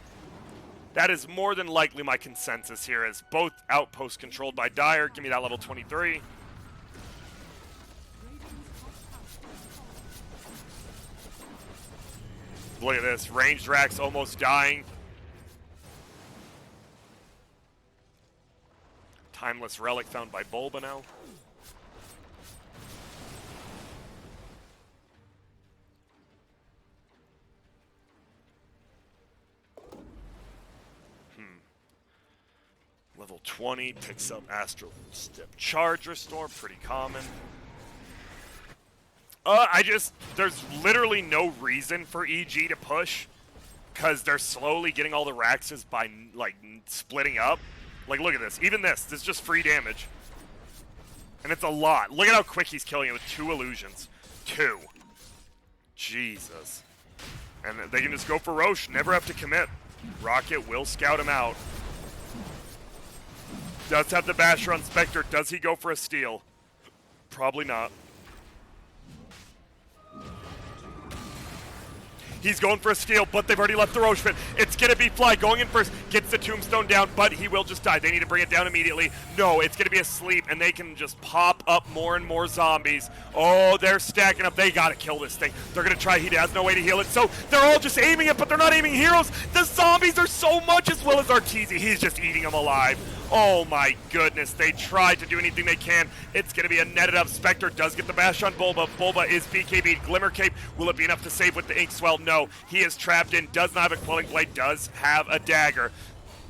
Speaker 1: That is more than likely my consensus here, as both outposts controlled by Dire. Give me that level 23. Look at this, ranged Rax almost dying. Timeless Relic found by Bulba now. Level 20, picks up Astral Step Charge Restore, pretty common. There's literally no reason for EG to push, because they're slowly getting all the Raxes by, like, splitting up. Like, look at this. Even this is just free damage. And it's a lot. Look at how quick he's killing it with 2 illusions. 2. Jesus. And they can just go for Roche, never have to commit. Rocket will scout him out. Does have the Basher on Spectre. Does he go for a steal? Probably not. He's going for a steal, but they've already left the Roche pit. It's going to be Fly going in first. Gets the tombstone down, but he will just die. They need to bring it down immediately. No, it's going to be a sleep, and they can just pop up more and more zombies. Oh, they're stacking up. They got to kill this thing. They're going to try. He has no way to heal it, so they're all just aiming it, but they're not aiming heroes. The zombies are so much, as well as Arteezy. He's just eating them alive. Oh my goodness, they tried to do anything they can. It's going to be a netted up. Spectre does get the bash on Bulba. Bulba is BKB. Glimmer Cape, will it be enough to save with the Inkswell? No, he is trapped in, does not have a Quelling Blade, does have a dagger.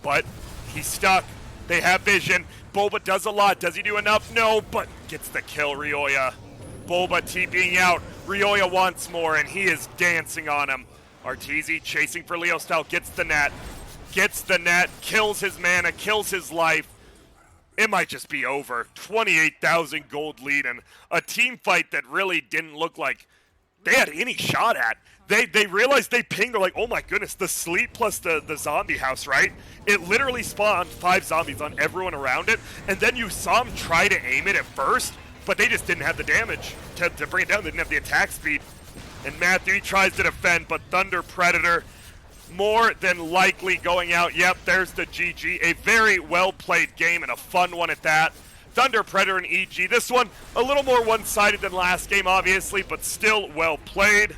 Speaker 1: But he's stuck. They have vision. Bulba does a lot. Does he do enough? No, but gets the kill, Rioya. Bulba TPing out. Rioya wants more, and he is dancing on him. Arteezy chasing for Leo Style, gets the net. Gets the net, kills his mana, kills his life. It might just be over. 28,000 gold lead, and a team fight that really didn't look like they had any shot at. They realized they pinged, they're like, oh my goodness, the sleep plus the zombie house, right? It literally spawned 5 zombies on everyone around it, and then you saw them try to aim it at first, but they just didn't have the damage to bring it down. They didn't have the attack speed. And Matthew, he tries to defend, but Thunder Predator more than likely going out. Yep, there's the GG. A very well-played game and a fun one at that. Thunder Predator and EG. This one, a little more one-sided than last game, obviously, but still well-played.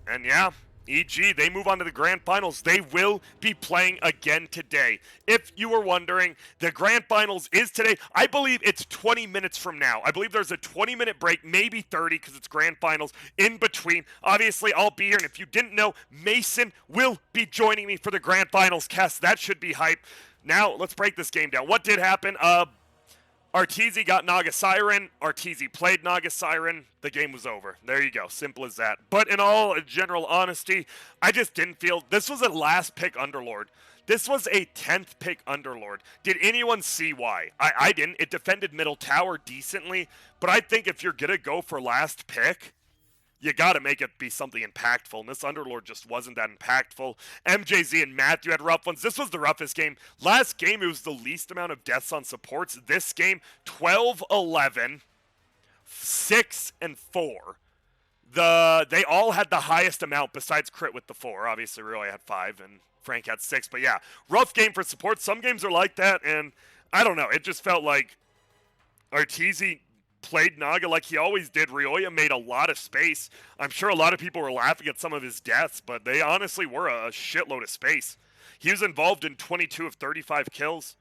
Speaker 1: And yeah, EG, they move on to the grand finals. They will be playing again today. If you were wondering, the grand finals is today. I believe it's 20 minutes from now. I believe there's a 20-minute break, maybe 30, because it's grand finals in between. Obviously, I'll be here, and if you didn't know, Mason will be joining me for the grand finals cast. That should be hype. Now, let's break this game down. What did happen? Arteezy got Naga Siren. Arteezy played Naga Siren. The game was over. There you go. Simple as that. But in all general honesty, I just didn't feel... This was a last pick Underlord. This was a 10th pick Underlord. Did anyone see why? I didn't. It defended middle tower decently. But I think if you're going to go for last pick, you got to make it be something impactful, and this Underlord just wasn't that impactful. MJZ and Matthew had rough ones. This was the roughest game. Last game, it was the least amount of deaths on supports. This game, 12-11, 6 and 4. They all had the highest amount besides Crit with the 4. Obviously, Roy had 5, and Frank had 6. But yeah, rough game for support. Some games are like that, and I don't know. It just felt like Arteezy played Naga like he always did. Rioya made a lot of space. I'm sure a lot of people were laughing at some of his deaths, but they honestly were a shitload of space. He was involved in 22 of 35 kills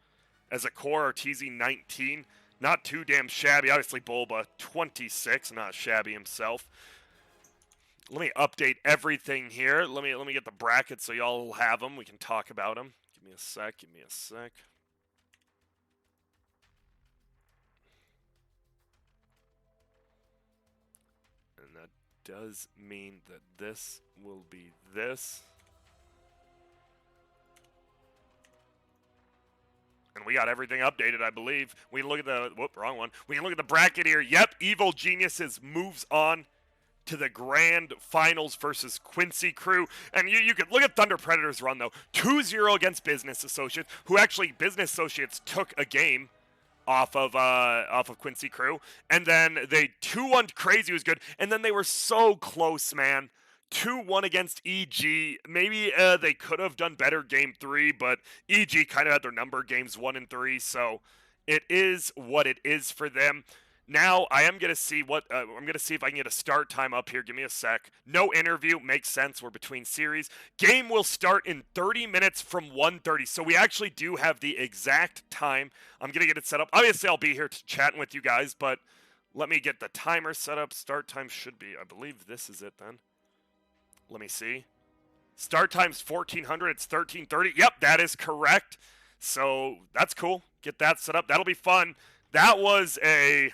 Speaker 1: as a core. Arteezy 19. Not too damn shabby. Obviously Bulba 26, not shabby himself. Let me update everything here. Let me get the brackets so y'all have them. We can talk about them. Give me a sec. And that does mean that this will be this. And we got everything updated, I believe. We can look at the, wrong one. We can look at the bracket here. Yep, Evil Geniuses moves on to the grand finals versus Quincy Crew. And you could look at Thunder Predator's run, though. 2-0 against Business Associates, who actually, Business Associates took a game off of Quincy Crew. And then they 2-1 Crazy was good. And then they were so close, man. 2-1 against EG. Maybe they could have done better game 3, but EG kind of had their number games 1 and 3, so it is what it is for them. Now I am gonna see what I'm gonna see if I can get a start time up here. Give me a sec. No interview, makes sense. We're between series. Game will start in 30 minutes from 1:30, so we actually do have the exact time. I'm gonna get it set up. Obviously, I'll be here chatting with you guys, but let me get the timer set up. Start time should be, I believe this is it then. Let me see. Start time's 1400. It's 13:30. Yep, that is correct. So that's cool. Get that set up. That'll be fun. That was a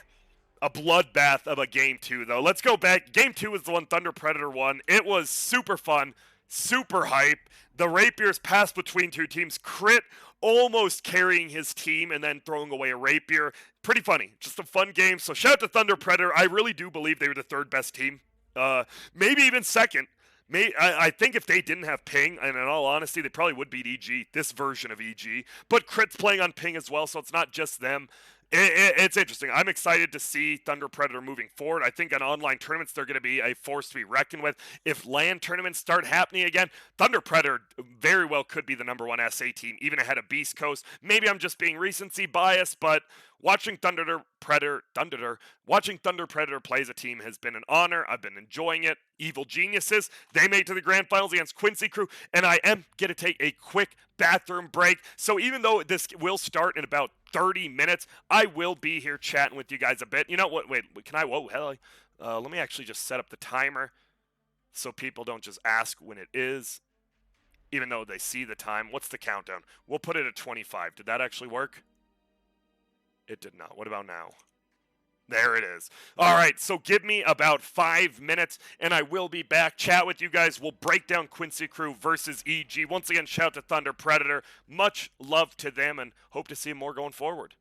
Speaker 1: bloodbath of a game 2, though. Let's go back. Game 2 was the one Thunder Predator won. It was super fun, super hype. The rapiers passed between two teams. Crit almost carrying his team and then throwing away a rapier. Pretty funny. Just a fun game. So shout out to Thunder Predator. I really do believe they were the third best team. Maybe even second. I think if they didn't have ping, and in all honesty, they probably would beat EG, this version of EG. But Crit's playing on ping as well, so it's not just them. It's interesting. I'm excited to see Thunder Predator moving forward. I think in online tournaments, they're going to be a force to be reckoned with. If LAN tournaments start happening again, Thunder Predator very well could be the #1 SA team, even ahead of Beast Coast. Maybe I'm just being recency biased, but watching Thunder Predator play as a team has been an honor. I've been enjoying it. Evil Geniuses, they made it to the grand finals against Quincy Crew, and I am going to take a quick bathroom break. So even though this will start in about 30 minutes, I will be here chatting with you guys a bit. You know what? Wait, can I? Whoa, hell. Let me actually just set up the timer so people don't just ask when it is, even though they see the time. What's the countdown? We'll put it at 25. Did that actually work? It did not. What about now? There it is. All right, so give me about 5 minutes, and I will be back. Chat with you guys. We'll break down Quincy Crew versus EG. Once again, shout out to Thunder Predator. Much love to them, and hope to see more going forward.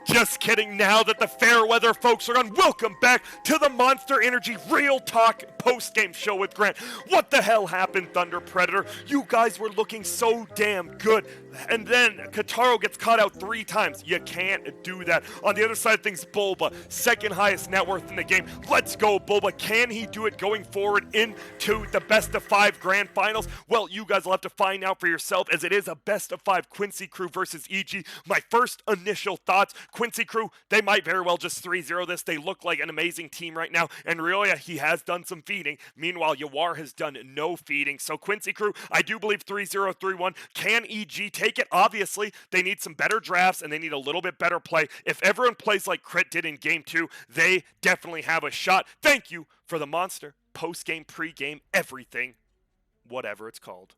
Speaker 1: Just kidding. Now that the fair weather folks are gone, welcome back to the Monster Energy Real Talk post-game show with Grant. What the hell happened, Thunder Predator? You guys were looking so damn good. And then Kataro gets caught out 3 times. You can't do that. On the other side of things, Bulba, second highest net worth in the game. Let's go, Bulba. Can he do it going forward into the best of 5 grand finals? Well, you guys will have to find out for yourself, as it is a best of 5 Quincy Crew versus EG. My first initial thoughts, Quincy Crew, they might very well just 3-0 this. They look like an amazing team right now. And Ryoya, he has done some feeding. Meanwhile, Yawar has done no feeding. So Quincy Crew, I do believe 3-0, 3-1. Can EG take it? Obviously, they need some better drafts and they need a little bit better play. If everyone plays like Crit did in Game 2, they definitely have a shot. Thank you for the Monster post-game, pre-game, everything, whatever it's called.